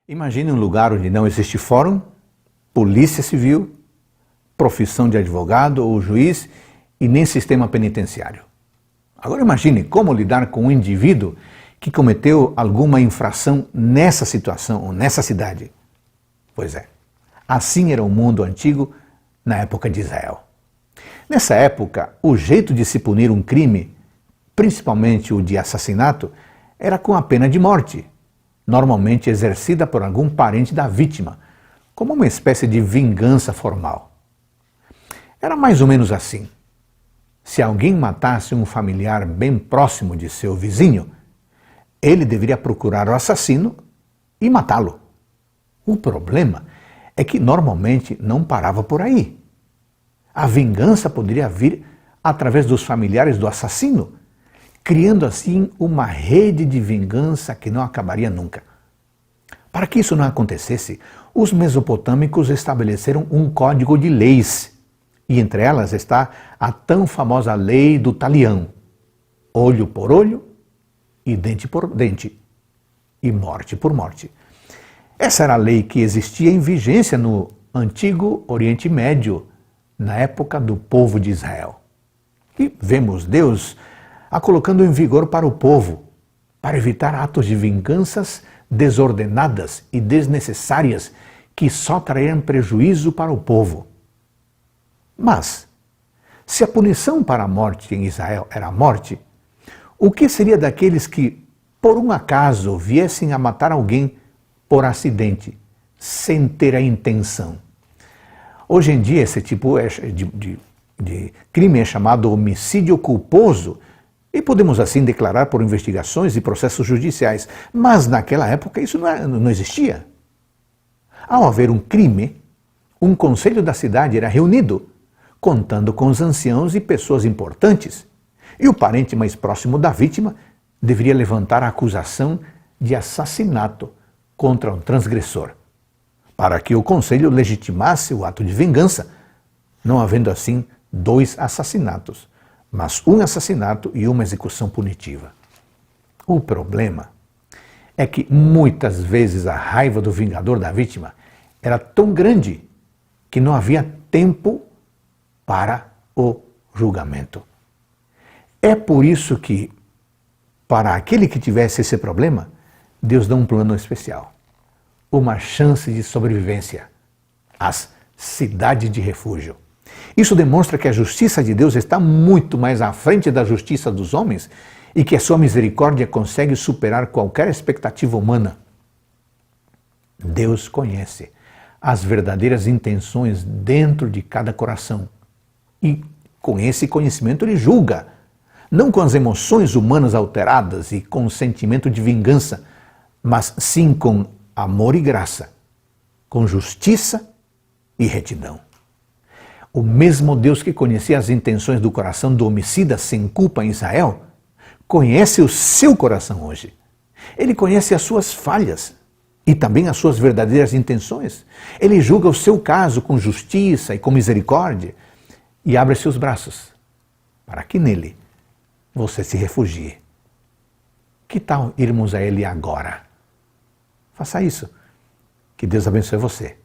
Imagine um lugar onde não existe fórum, polícia civil, profissão de advogado ou juiz e nem sistema penitenciário. Agora imagine como lidar com um indivíduo que cometeu alguma infração nessa situação ou nessa cidade. Pois é, assim era o mundo antigo na época de Israel. Nessa época, o jeito de se punir um crime, principalmente o de assassinato, era com a pena de morte, normalmente exercida por algum parente da vítima, como uma espécie de vingança formal. Era mais ou menos assim. Se alguém matasse um familiar bem próximo de seu vizinho, ele deveria procurar o assassino e matá-lo. O problema é que normalmente não parava por aí. A vingança poderia vir através dos familiares do assassino, criando assim uma rede de vingança que não acabaria nunca. Para que isso não acontecesse, os mesopotâmicos estabeleceram um código de leis, e entre elas está a tão famosa lei do talião: olho por olho e dente por dente, e morte por morte. Essa era a lei que existia em vigência no antigo Oriente Médio, na época do povo de Israel. E vemos Deus a colocando em vigor para o povo, para evitar atos de vinganças desordenadas e desnecessárias que só trariam prejuízo para o povo. Mas, se a punição para a morte em Israel era a morte, o que seria daqueles que, por um acaso, viessem a matar alguém por acidente, sem ter a intenção? Hoje em dia, esse tipo de crime é chamado homicídio culposo e podemos assim declarar por investigações e processos judiciais. Mas naquela época isso não existia. Ao haver um crime, um conselho da cidade era reunido, contando com os anciãos e pessoas importantes, e o parente mais próximo da vítima deveria levantar a acusação de assassinato contra um transgressor, para que o conselho legitimasse o ato de vingança, não havendo assim dois assassinatos, mas um assassinato e uma execução punitiva. O problema é que muitas vezes a raiva do vingador da vítima era tão grande que não havia tempo para o julgamento. É por isso que, para aquele que tivesse esse problema, Deus dá um plano especial, uma chance de sobrevivência, as cidades de refúgio. Isso demonstra que a justiça de Deus está muito mais à frente da justiça dos homens e que a sua misericórdia consegue superar qualquer expectativa humana. Deus conhece as verdadeiras intenções dentro de cada coração e, com esse conhecimento, Ele julga, não com as emoções humanas alteradas e com o sentimento de vingança, mas sim com amor e graça, com justiça e retidão. O mesmo Deus que conhecia as intenções do coração do homicida sem culpa em Israel, conhece o seu coração hoje. Ele conhece as suas falhas e também as suas verdadeiras intenções. Ele julga o seu caso com justiça e com misericórdia e abre seus braços para que nele você se refugie. Que tal irmos a Ele agora? Faça isso. Que Deus abençoe você.